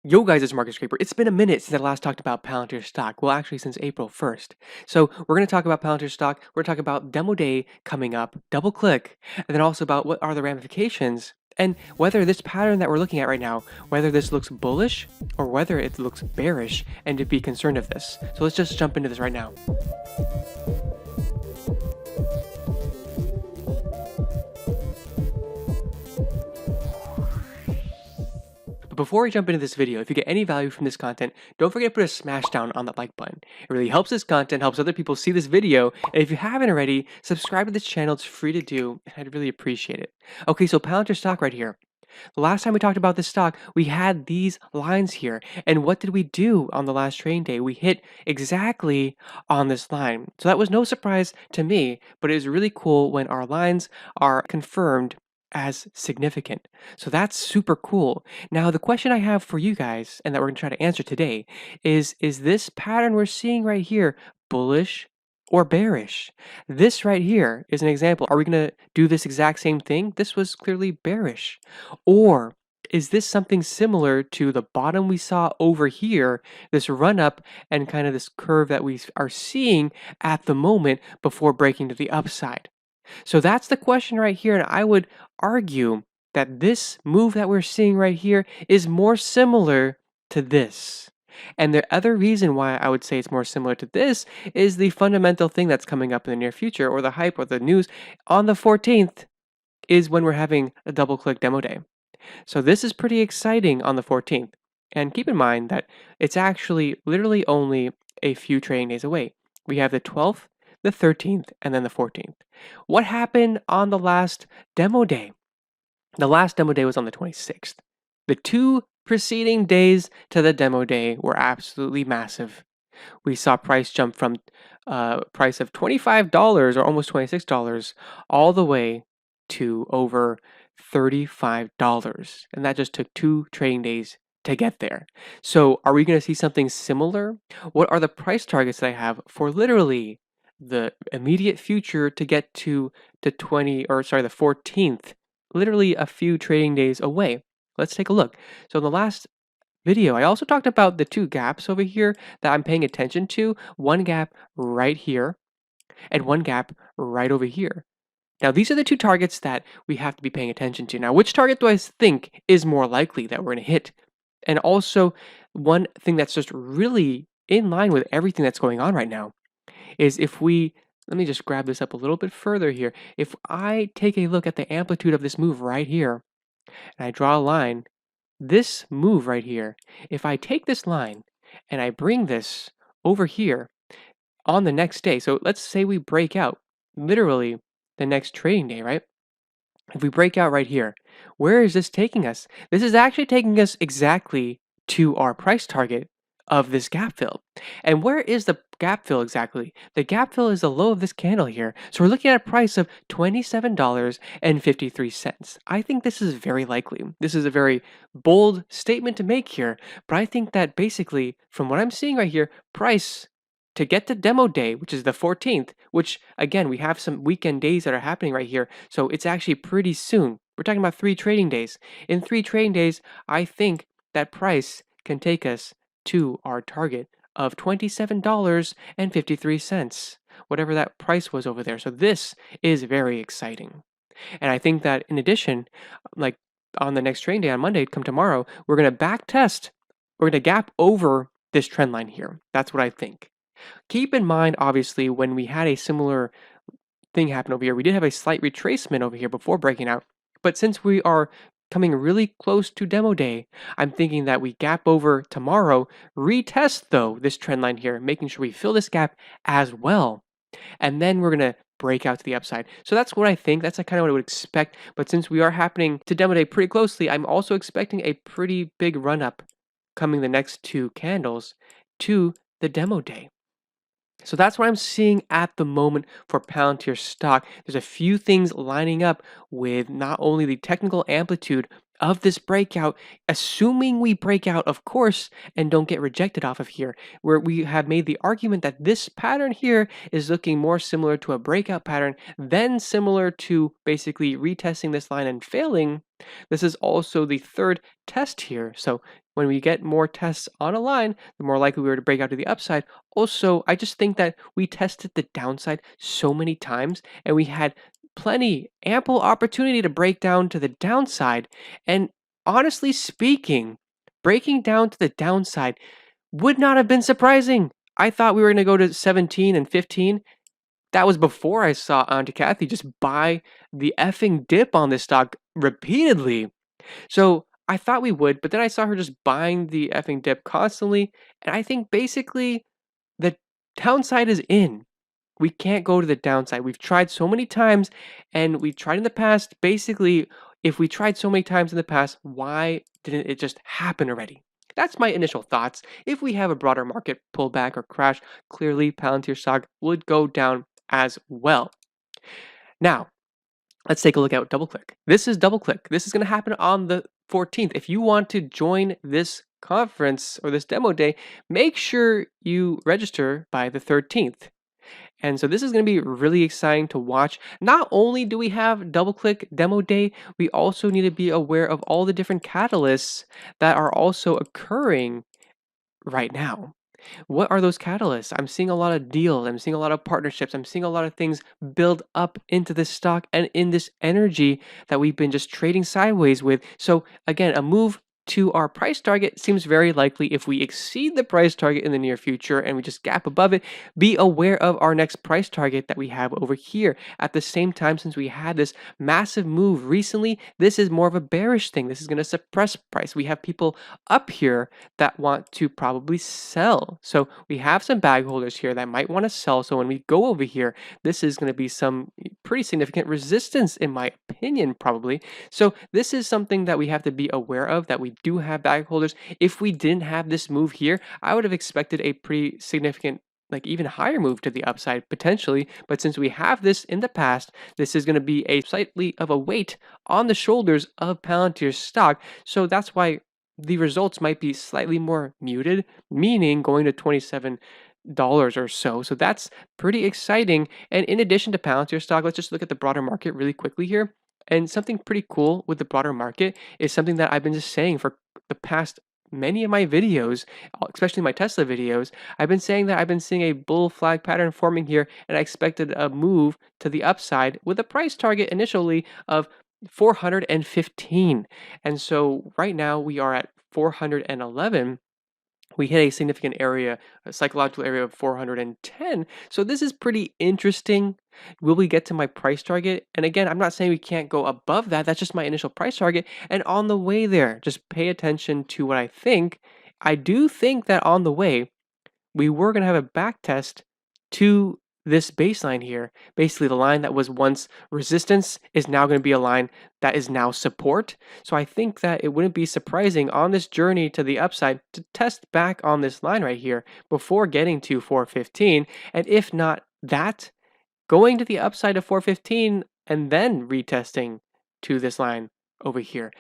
Yo guys, it's Marcus Scraper. It's been a minute since I last talked about Palantir stock. Well, actually since April 1st. So we're going to talk about Palantir stock. We're going to talk about demo day coming up, double click, and then also about what are the ramifications and whether this pattern that we're looking at right now, whether this looks bullish or whether it looks bearish and to be concerned of this. So let's just jump into this right now. But before we jump into this video, if you get any value from this content, don't forget to put a smash down on that like button. It really helps this content, helps other people see this video, and if you haven't already, subscribe to this channel. It's free to do, and I'd really appreciate it. Okay, so Palantir stock right here. The last time we talked about this stock, we had these lines here. And what did we do on the last trading day? We hit exactly on this line. So that was no surprise to me, but it was really cool when our lines are confirmed as significant. So that's super cool. Now, the question I have for you guys, and that we're going to try to answer today, is this pattern we're seeing right here bullish or bearish? This right here is an example. Are we going to do this exact same thing? This was clearly bearish. Or is this something similar to the bottom we saw over here, this run up and kind of this curve that we are seeing at the moment before breaking to the upside? So that's the question right here, and I would argue that this move that we're seeing right here is more similar to this. And the other reason why I would say it's more similar to this is the fundamental thing that's coming up in the near future, or the hype or the news on the 14th is when we're having a double click demo day. So this is pretty exciting on the 14th. And keep in mind that it's actually literally only a few trading days away. We have the 12th, the 13th, and then the 14th. What happened on the last demo day? The last demo day was on the 26th. The two preceding days to the demo day were absolutely massive. We saw price jump from price of $25 or almost $26 all the way to over $35. And that just took 2 trading days to get there. So are we going to see something similar? What are the price targets that I have for literally the immediate future to get to the 14th, literally a few trading days away? Let's take a look. So in the last video, I also talked about the 2 gaps over here that I'm paying attention to. One gap right here and one gap right over here. Now, these are the 2 targets that we have to be paying attention to. Now, which target do I think is more likely that we're going to hit? And also, one thing that's just really in line with everything that's going on right now is if we, let me just grab this up a little bit further here. If I take a look at the amplitude of this move right here, and I draw a line, this move right here, if I take this line and I bring this over here on the next day, so let's say we break out literally the next trading day, right? If we break out right here, where is this taking us? This is actually taking us exactly to our price target of this gap fill. And where is the gap fill exactly? The gap fill is the low of this candle here. So we're looking at a price of $27.53. I think this is very likely. This is a very bold statement to make here, but I think that basically from what I'm seeing right here, price to get to demo day, which is the 14th, which again, we have some weekend days that are happening right here. So it's actually pretty soon. We're talking about 3 trading days. In 3 trading days, I think that price can take us to our target of $27.53, whatever that price was over there. So this is very exciting. And I think that in addition, like on the next trading day on Monday, come tomorrow, we're going to back test. We're going to gap over this trend line here. That's what I think. Keep in mind, obviously, when we had a similar thing happen over here, we did have a slight retracement over here before breaking out. But since we are coming really close to demo day, I'm thinking that we gap over tomorrow, retest though this trend line here, making sure we fill this gap as well. And then we're going to break out to the upside. So that's what I think. That's kind of what I would expect. But since we are happening to demo day pretty closely, I'm also expecting a pretty big run up coming the next 2 candles to the demo day. So that's what I'm seeing at the moment for Palantir stock. There's a few things lining up with not only the technical amplitude of this breakout, assuming we break out, of course, and don't get rejected off of here, where we have made the argument that this pattern here is looking more similar to a breakout pattern than similar to basically retesting this line and failing. This is also the third test here. So when we get more tests on a line, the more likely we are to break out to the upside. Also, I just think that we tested the downside so many times and we had ample opportunity to break down to the downside. And honestly speaking, breaking down to the downside would not have been surprising. I thought we were going to go to 17 and 15. That was before I saw Auntie Kathy just buy the effing dip on this stock repeatedly. So I thought we would, but then I saw her just buying the effing dip constantly. And I think basically the downside is in. We can't go to the downside. We've tried so many times and we've tried in the past. Basically, if we tried so many times in the past, why didn't it just happen already? That's my initial thoughts. If we have a broader market pullback or crash, clearly Palantir stock would go down as well. Now, let's take a look at DoubleClick. This is DoubleClick. This is going to happen on the 14th. If you want to join this conference or this demo day, make sure you register by the 13th. And so this is going to be really exciting to watch. Not only do we have DoubleClick demo day, we also need to be aware of all the different catalysts that are also occurring right now. What are those catalysts? I'm seeing a lot of deals. I'm seeing a lot of partnerships. I'm seeing a lot of things build up into this stock and in this energy that we've been just trading sideways with. So again, a move to our price target seems very likely. If we exceed the price target in the near future and we just gap above it, be aware of our next price target that we have over here. At the same time, since we had this massive move recently, this is more of a bearish thing. This is going to suppress price. We have people up here that want to probably sell. So we have some bag holders here that might want to sell. So when we go over here, this is going to be some pretty significant resistance in my opinion, probably. So this is something that we have to be aware of, that we do have bag holders. If we didn't have this move here, I would have expected a pretty significant, like even higher move to the upside potentially. But since we have this in the past, this is going to be a slightly of a weight on the shoulders of Palantir's stock. So that's why the results might be slightly more muted, meaning going to $27 or so. So that's pretty exciting. And in addition to Palantir stock, let's just look at the broader market really quickly here. And something pretty cool with the broader market is something that I've been just saying for the past many of my videos, especially my Tesla videos. I've been saying that I've been seeing a bull flag pattern forming here, and I expected a move to the upside with a price target initially of 415. And so right now we are at 411. We hit a significant area, a psychological area of 410. So this is pretty interesting. Will we get to my price target? And again, I'm not saying we can't go above that. That's just my initial price target. And on the way there, just pay attention to what I think. I do think that on the way, we were going to have a back test to this baseline here. Basically, the line that was once resistance is now going to be a line that is now support. So I think that it wouldn't be surprising on this journey to the upside to test back on this line right here before getting to 415. And if not that, going to the upside of 415 and then retesting to this line over here.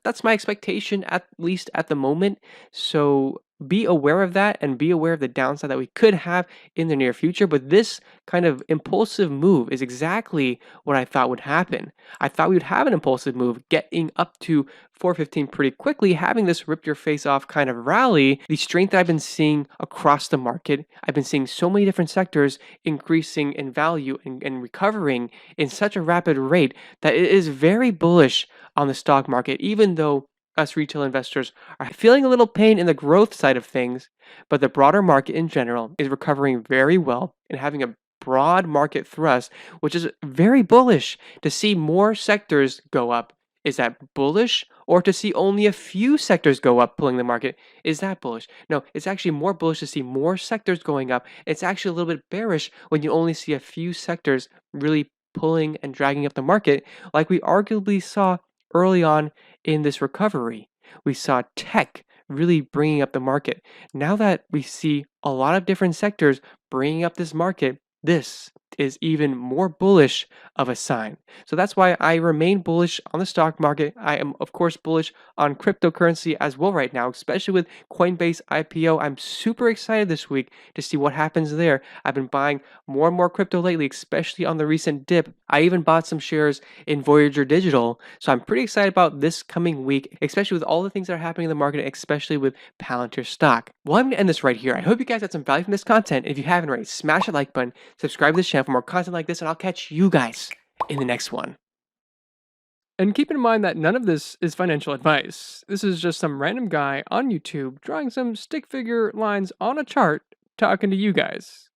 That's my expectation, at least at the moment. So be aware of that and be aware of the downside that we could have in the near future. But this kind of impulsive move is exactly what I thought would happen. I thought we would have an impulsive move getting up to 415 pretty quickly, having this rip your face off kind of rally. The strength that I've been seeing across the market, I've been seeing so many different sectors increasing in value and recovering in such a rapid rate that it is very bullish on the stock market, even though us retail investors are feeling a little pain in the growth side of things, but the broader market in general is recovering very well and having a broad market thrust, which is very bullish. To see more sectors go up, is that bullish? Or to see only a few sectors go up pulling the market, is that bullish? No, it's actually more bullish to see more sectors going up. It's actually a little bit bearish when you only see a few sectors really pulling and dragging up the market, like we arguably saw early on in this recovery. We saw tech really bringing up the market. Now that we see a lot of different sectors bringing up this market, this is even more bullish of a sign. So that's why I remain bullish on the stock market. I am, of course, bullish on cryptocurrency as well right now, especially with Coinbase IPO. I'm super excited this week to see what happens there. I've been buying more and more crypto lately, especially on the recent dip. I even bought some shares in Voyager Digital. So I'm pretty excited about this coming week, especially with all the things that are happening in the market, especially with Palantir stock. Well, I'm going to end this right here. I hope you guys got some value from this content. If you haven't already, smash that like button, subscribe to this channel for more content like this, and I'll catch you guys in the next one. And keep in mind that none of this is financial advice. This is just some random guy on YouTube drawing some stick figure lines on a chart talking to you guys.